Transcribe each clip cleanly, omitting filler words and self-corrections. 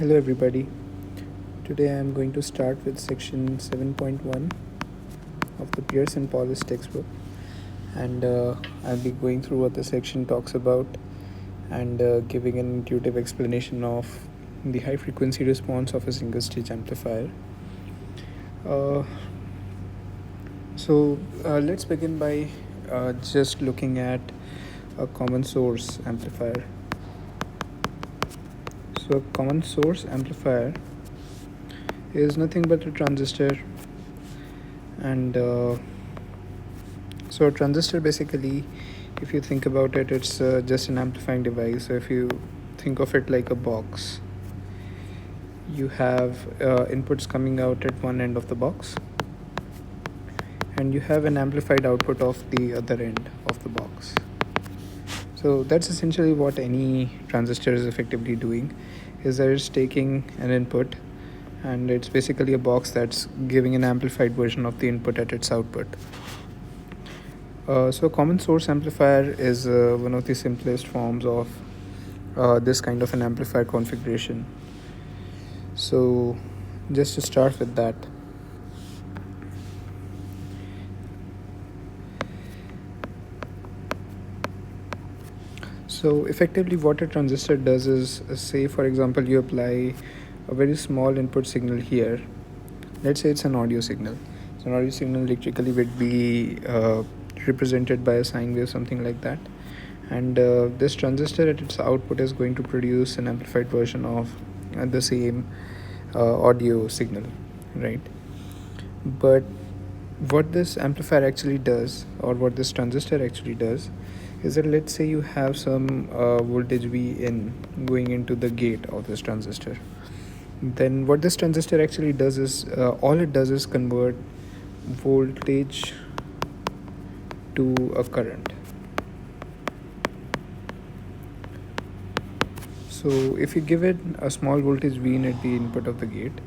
Hello everybody. Today I am going to start with section 7.1 of the Pierce and Paulus textbook, and I'll be going through what the section talks about and giving an intuitive explanation of the high frequency response of a single stage amplifier. Let's begin by just looking at a common source amplifier. So a common source amplifier is nothing but a transistor, and so a transistor basically, if you think about it, it's just an amplifying device. So if you think of it like a box, you have inputs coming out at one end of the box, and you have an amplified output of the other end of the box. So that's essentially what any transistor is effectively doing, is that it's taking an input and it's basically a box that's giving an amplified version of the input at its output. So a common source amplifier is one of the simplest forms of this kind of an amplifier configuration. So just to start with that, so effectively what a transistor does is, say for example, you apply a very small input signal here. Let's say it's an audio signal. So an audio signal electrically would be represented by a sine wave, something like that, and this transistor at its output is going to produce an amplified version of the same audio signal, right? But what this amplifier actually does, or what this transistor actually does, is that let's say you have some voltage V in going into the gate of this transistor. Then what this transistor actually does is, all it does is convert voltage to a current. So if you give it a small voltage V in at the input of the gate,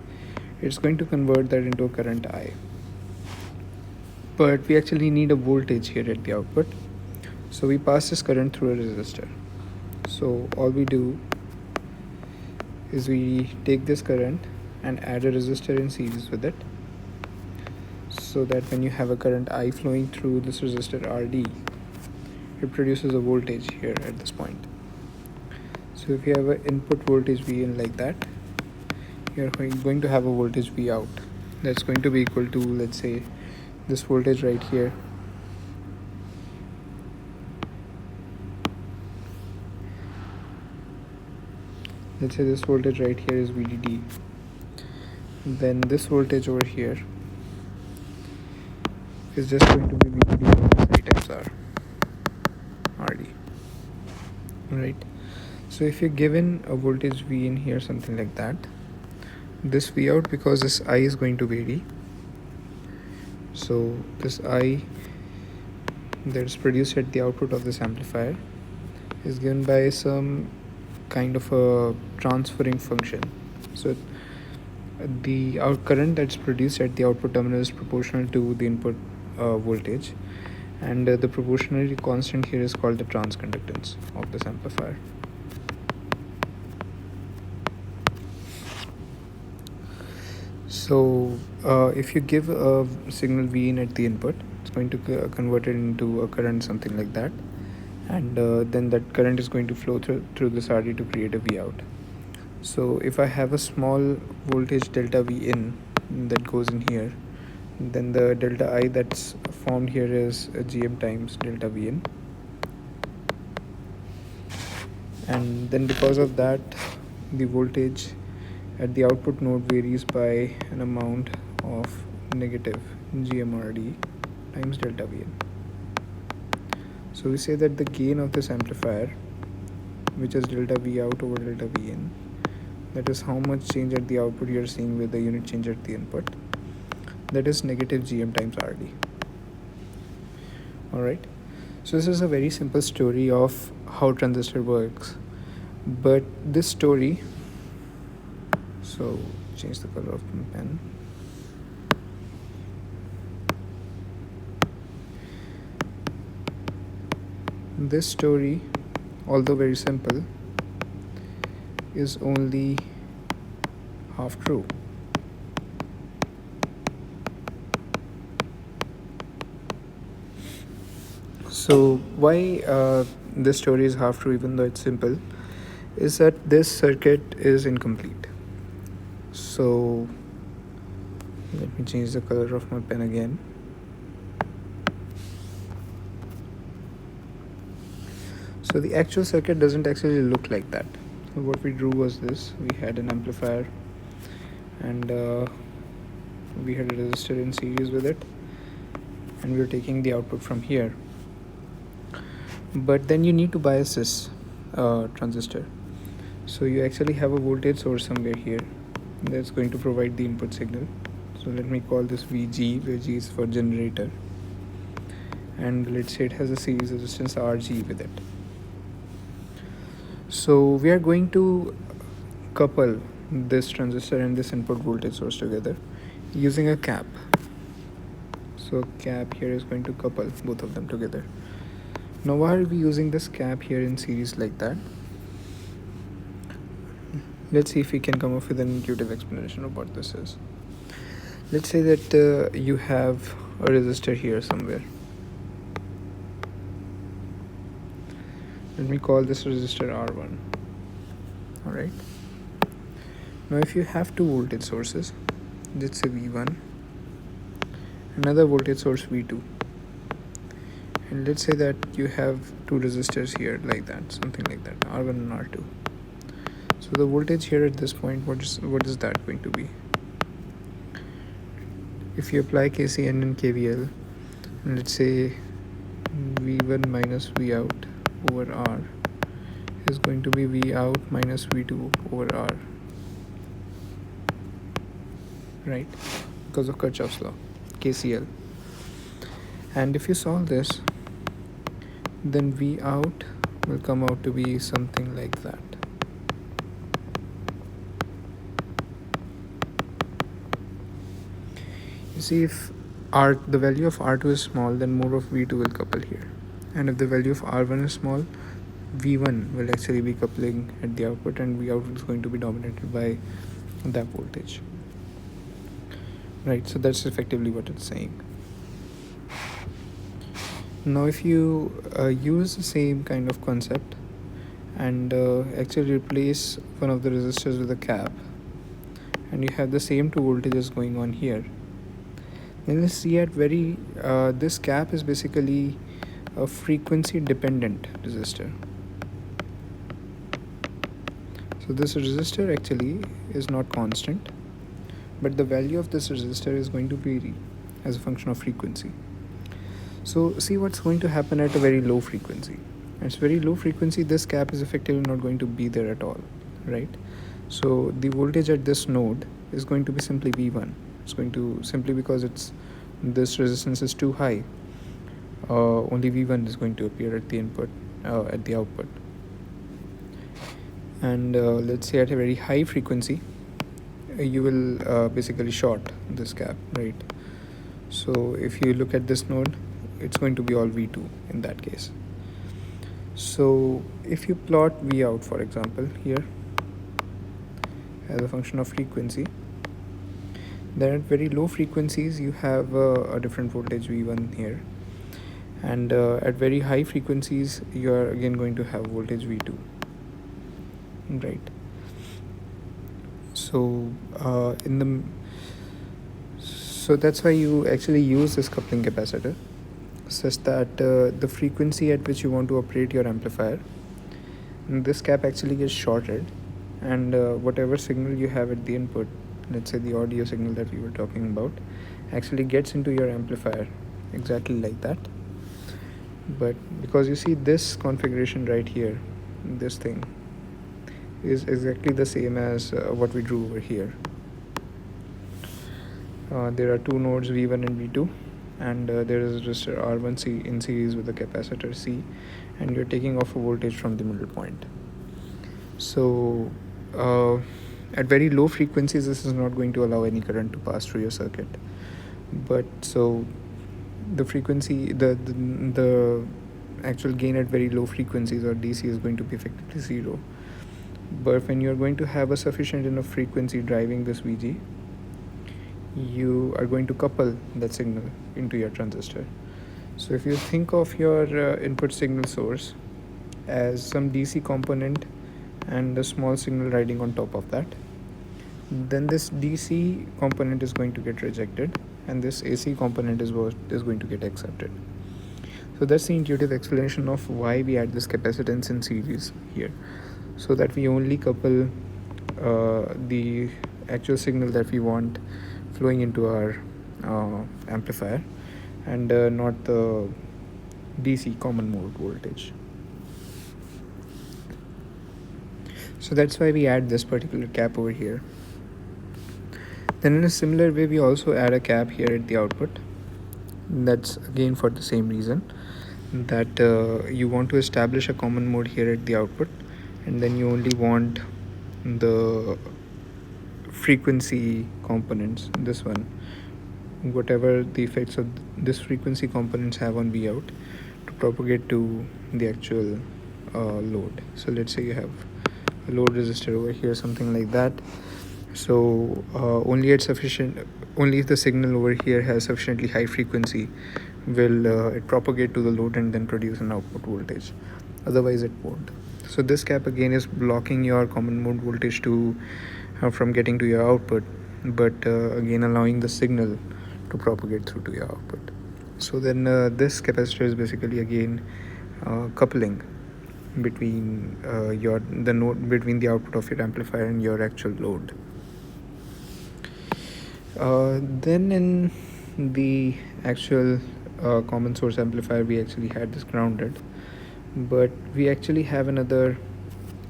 it's going to convert that into a current I. But we actually need a voltage here at the output, so we pass this current through a resistor. So all we do is we take this current and add a resistor in series with it, so that when you have a current I flowing through this resistor RD, it produces a voltage here at this point. So if you have an input voltage V in like that, you're going to have a voltage V out that's going to be equal to, let's say, this voltage right here. Let's say this voltage right here is VDD. Then this voltage over here is just going to be VDD minus I times R, RD, right? So if you're given a voltage V in here, something like that, this V out, because this I is going to vary, so this I that's produced at the output of this amplifier is given by some kind of a transferring function. So the current that's produced at the output terminal is proportional to the input voltage, and the proportionality constant here is called the transconductance of this amplifier. So if you give a signal V in at the input, it's going to convert it into a current, something like that, and then that current is going to flow through this RD to create a V out. So if I have a small voltage delta V in that goes in here, then the delta I that's formed here is GM times delta V in, and then because of that, the voltage at the output node varies by an amount of negative GMRD times delta V in. So we say that the gain of this amplifier, which is delta V out over delta V in, that is how much change at the output you're seeing with the unit change at the input, that is negative GM times RD. Alright, so this is a very simple story of how transistor works, but this story, so change the color of my pen. This story, although very simple, is only half true. So why this story is half true even though it's simple is that this circuit is incomplete. So let me change the color of my pen again. So the actual circuit doesn't actually look like that. So what we drew was this. We had an amplifier and we had a resistor in series with it, and we were taking the output from here. But then you need to bias this transistor. So you actually have a voltage source somewhere here that's going to provide the input signal. So let me call this VG, where G is for generator. And let's say it has a series resistance RG with it. So we are going to couple this transistor and this input voltage source together using a cap. So cap here is going to couple both of them together. Now why are we using this cap here in series like that? Let's see if we can come up with an intuitive explanation of what this is. Let's say that you have a resistor here somewhere. Let me call this resistor R1. Alright. Now if you have two voltage sources, let's say V1, another voltage source V2, and let's say that you have two resistors here like that, something like that, R1 and R2. So the voltage here at this point, what is that going to be? If you apply KCL and KVL, and let's say V1 minus V out over R is going to be V out minus V2 over R, right? Because of Kirchhoff's law, KCL. And if you solve this, then V out will come out to be something like that. You see, if the value of R2 is small, then more of V2 will couple here. And if the value of R1 is small, V1 will actually be coupling at the output, and V out is going to be dominated by that voltage. Right, so that's effectively what it's saying. Now if you use the same kind of concept and actually replace one of the resistors with a cap, and you have the same two voltages going on here, then you see at this cap is basically a frequency dependent resistor. So this resistor actually is not constant, but the value of this resistor is going to vary as a function of frequency. So see what's going to happen at a very low frequency. At very low frequency, this cap is effectively not going to be there at all, right? So the voltage at this node is going to be simply V1. It's going to, simply because this resistance is too high, only V1 is going to appear at the input, at the output. And let's say at a very high frequency, you will basically short this cap, right? So if you look at this node, it's going to be all V2 in that case. So if you plot V out, for example, here as a function of frequency, then at very low frequencies you have a different voltage V1 here, and at very high frequencies you are again going to have voltage V2, right? So so that's why you actually use this coupling capacitor, such that the frequency at which you want to operate your amplifier, this cap actually gets shorted, and whatever signal you have at the input, let's say the audio signal that we were talking about, actually gets into your amplifier exactly like that. But because you see this configuration right here, this thing is exactly the same as what we drew over here. There are two nodes V1 and V2, and there is a resistor R1 in series with a capacitor C, and you're taking off a voltage from the middle point. So at very low frequencies, this is not going to allow any current to pass through your circuit. But so the frequency, the actual gain at very low frequencies, or DC, is going to be effectively zero. But when you're going to have a sufficient enough frequency driving this VG, you are going to couple that signal into your transistor. So if you think of your input signal source as some DC component and a small signal riding on top of that, then this DC component is going to get rejected and this AC component is what is going to get accepted. So that's the intuitive explanation of why we add this capacitance in series here, so that we only couple the actual signal that we want flowing into our amplifier and not the DC common mode voltage. So that's why we add this particular cap over here. Then in a similar way, we also add a cap here at the output. That's again for the same reason, that you want to establish a common mode here at the output, and then you only want the frequency components, this one, whatever the effects of this frequency components have on V out, to propagate to the actual load. So let's say you have a load resistor over here, something like that. So only if the signal over here has sufficiently high frequency will it propagate to the load and then produce an output voltage, otherwise it won't. So this cap again is blocking your common mode voltage to from getting to your output, but again allowing the signal to propagate through to your output. So then this capacitor is basically again coupling between the node between the output of your amplifier and your actual load. Then in the actual common source amplifier, we actually had this grounded, but we actually have another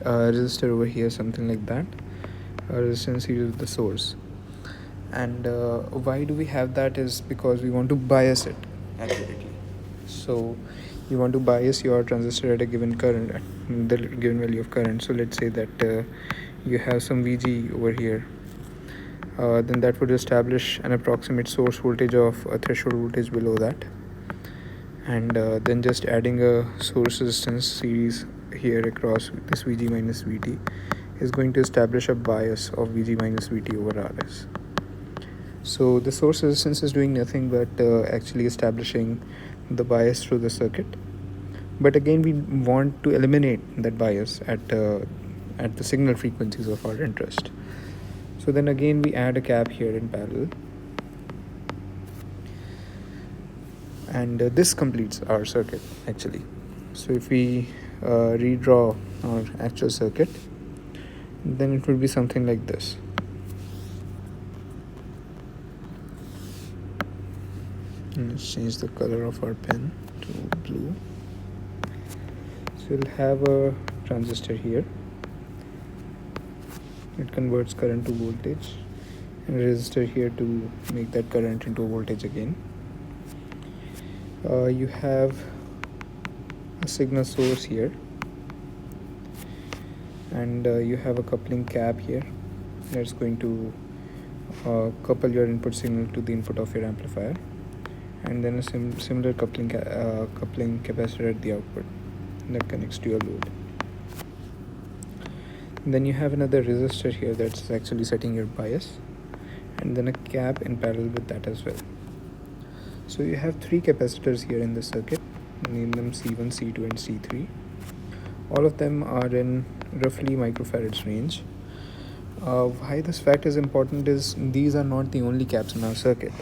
resistor over here, something like that, a resistance series with the source. And why do we have that is because we want to bias it accurately. So you want to bias your transistor at a given current, at the given value of current. So let's say that you have some VG over here. Then that would establish an approximate source voltage of a threshold voltage below that, and then just adding a source resistance series here across this VG minus VT is going to establish a bias of VG minus VT over RS. So the source resistance is doing nothing but actually establishing the bias through the circuit, but again we want to eliminate that bias at the signal frequencies of our interest. So then again we add a cap here in parallel, and this completes our circuit actually. So if we redraw our actual circuit, then it would be something like this. And let's change the color of our pen to blue. So we'll have a transistor here. It converts current to voltage, and a resistor here to make that current into voltage again. You have a signal source here, and you have a coupling cap here that's going to couple your input signal to the input of your amplifier, and then a similar coupling capacitor at the output that connects to your load. Then you have another resistor here that's actually setting your bias, and then a cap in parallel with that as well. So you have three capacitors here in the circuit, name them C1, C2 and C3. All of them are in roughly microfarads range. Why this fact is important is these are not the only caps in our circuit.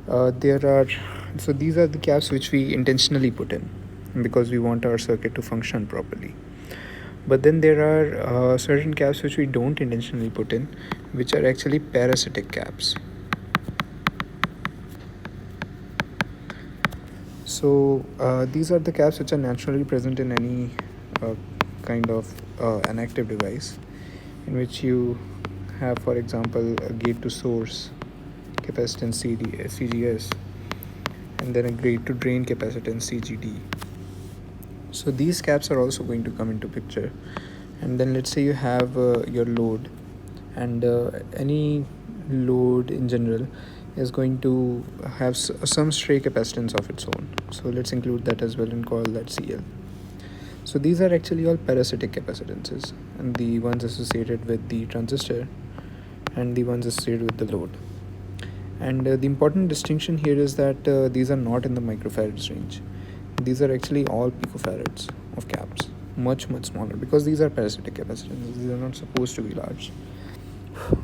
These are the caps which we intentionally put in because we want our circuit to function properly. But then there are certain caps which we don't intentionally put in, which are actually parasitic caps. So these are the caps which are naturally present in any kind of an active device, in which you have, for example, a gate to source capacitance CGS, and then a gate to drain capacitance CGD. So these caps are also going to come into picture. And then let's say you have your load, and any load in general is going to have some stray capacitance of its own. So let's include that as well and call that CL. So these are actually all parasitic capacitances, and the ones associated with the transistor and the ones associated with the load. And the important distinction here is that these are not in the microfarads range. These are actually all picofarads of caps, much smaller, because these are parasitic capacitances. These are not supposed to be large.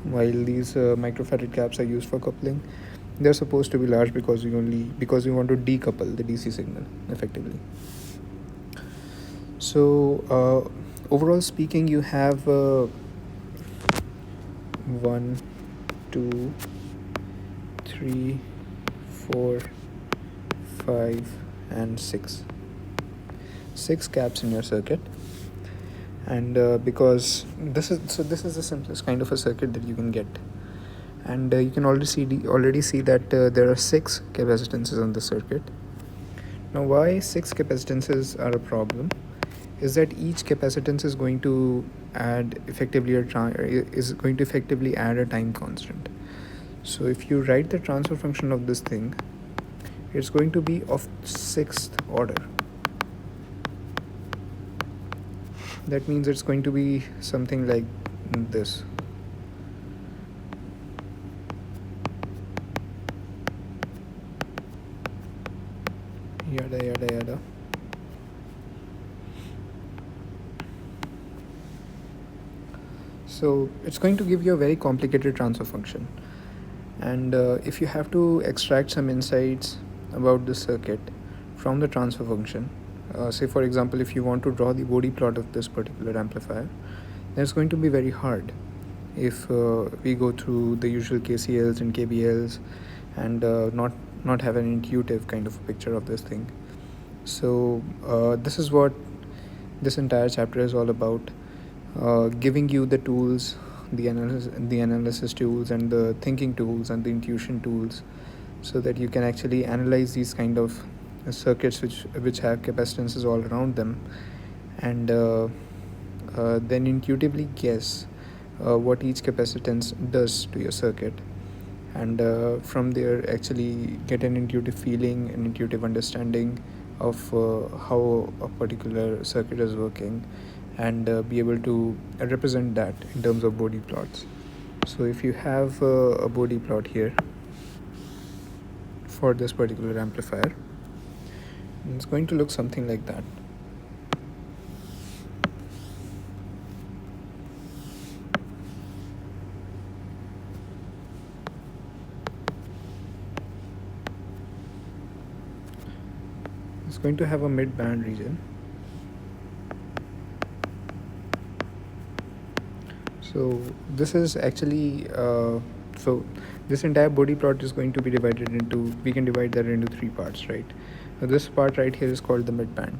While these microfarad caps are used for coupling, they're supposed to be large because we want to decouple the DC signal effectively. So overall speaking, you have 1, 2, 3, 4, 5, and 6 caps in your circuit. And because this is the simplest kind of a circuit that you can get, and you can already see that there are 6 capacitances on the circuit. Now, why 6 capacitances are a problem is that each capacitance is going to add effectively add a time constant. So if you write the transfer function of this thing, it's going to be of 6th order. That means it's going to be something like this. Yada yada yada. So it's going to give you a very complicated transfer function. And if you have to extract some insights about the circuit from the transfer function, say for example, if you want to draw the body plot of this particular amplifier, then it's going to be very hard if we go through the usual KCLs and KBLs and not have an intuitive kind of a picture of this thing. So this is what this entire chapter is all about, giving you the tools, the analysis tools, and the thinking tools, and the intuition tools, so that you can actually analyze these kind of circuits which have capacitances all around them, and then intuitively guess what each capacitance does to your circuit, and from there actually get an intuitive feeling, an intuitive understanding of how a particular circuit is working, and be able to represent that in terms of body plots. So if you have a body plot here for this particular amplifier, it's going to look something like that. It's going to have a mid-band region. So this is actually so this entire body plot is going to be divided into, we can divide that into 3 parts, right? Now this part right here is called the midband.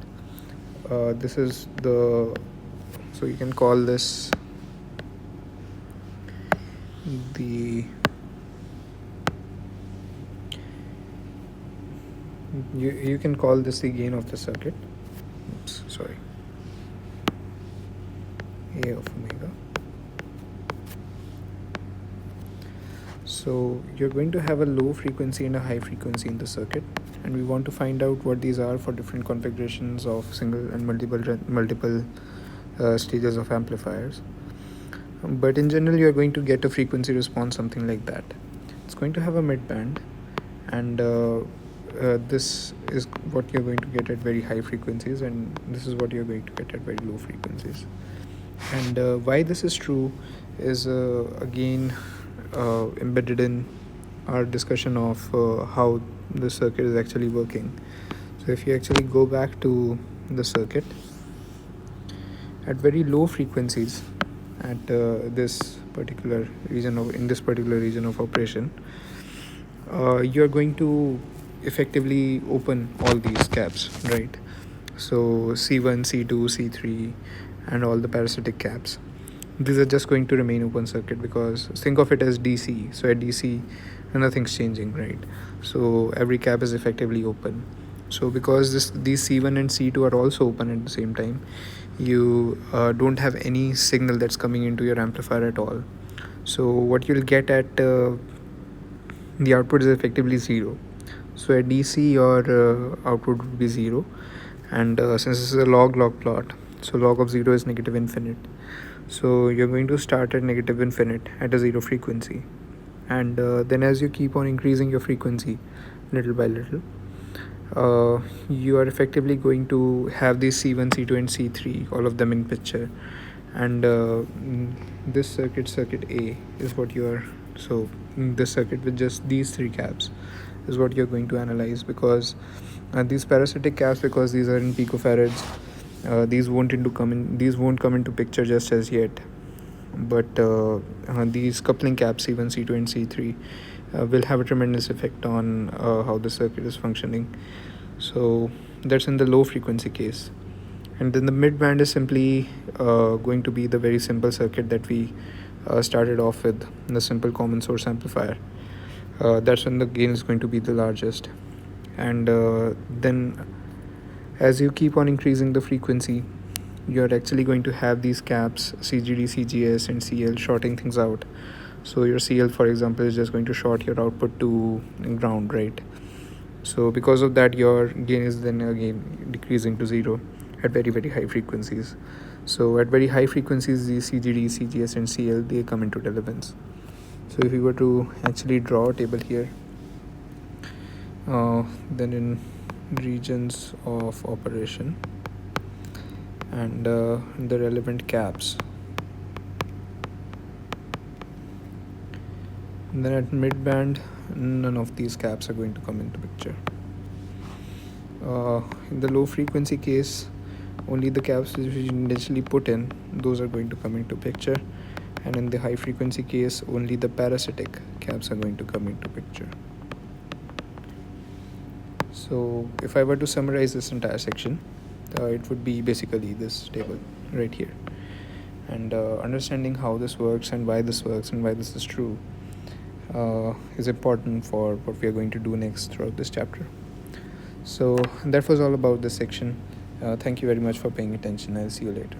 This is the, so you can call this the, you can call this the gain of the circuit. Oops, sorry. A of omega. So you're going to have a low frequency and a high frequency in the circuit, and we want to find out what these are for different configurations of single and multiple stages of amplifiers. But in general, you're going to get a frequency response something like that. It's going to have a mid-band, and this is what you're going to get at very high frequencies, and this is what you're going to get at very low frequencies. And why this is true is again embedded in our discussion of how the circuit is actually working. So if you actually go back to the circuit at very low frequencies at this particular region of operation, you're going to effectively open all these caps, right? So C1, C2, C3, and all the parasitic caps, these are just going to remain open circuit, because think of it as DC. So at DC, nothing's changing, right? So every cap is effectively open. So because these C1 and C2 are also open at the same time, you don't have any signal that's coming into your amplifier at all. So what you'll get at the output is effectively 0. So at DC, your output would be 0, and since this is a log plot, so log of 0 is negative infinite, so you're going to start at negative infinite at a 0 frequency, and then as you keep on increasing your frequency little by little, you are effectively going to have these C1, C2 and C3, all of them in picture, and this circuit A is what you are, so this circuit with just these three caps is what you're going to analyze, because these parasitic caps, because these are in picofarads, these won't come into picture just as yet, but these coupling caps C1, C2 and C3 will have a tremendous effect on how the circuit is functioning. So that's in the low frequency case, and then the mid band is simply going to be the very simple circuit that we started off with, the simple common source amplifier. That's when the gain is going to be the largest, and then as you keep on increasing the frequency, you're actually going to have these caps CGD, CGS and CL shorting things out. So your CL, for example, is just going to short your output to ground, right? So because of that, your gain is then again decreasing to 0 at very high frequencies. So at very high frequencies, the CGD, CGS and CL, they come into relevance. So if we were to actually draw a table here, then in regions of operation and the relevant caps, and then at mid band, none of these caps are going to come into picture. In the low frequency case, only the caps which we initially put in, those are going to come into picture, and in the high frequency case, only the parasitic caps are going to come into picture. So if I were to summarize this entire section, it would be basically this table right here, and understanding how this works and why this works and why this is true is important for what we are going to do next throughout this chapter. So that was all about this section. Thank you very much for paying attention. I'll see you later.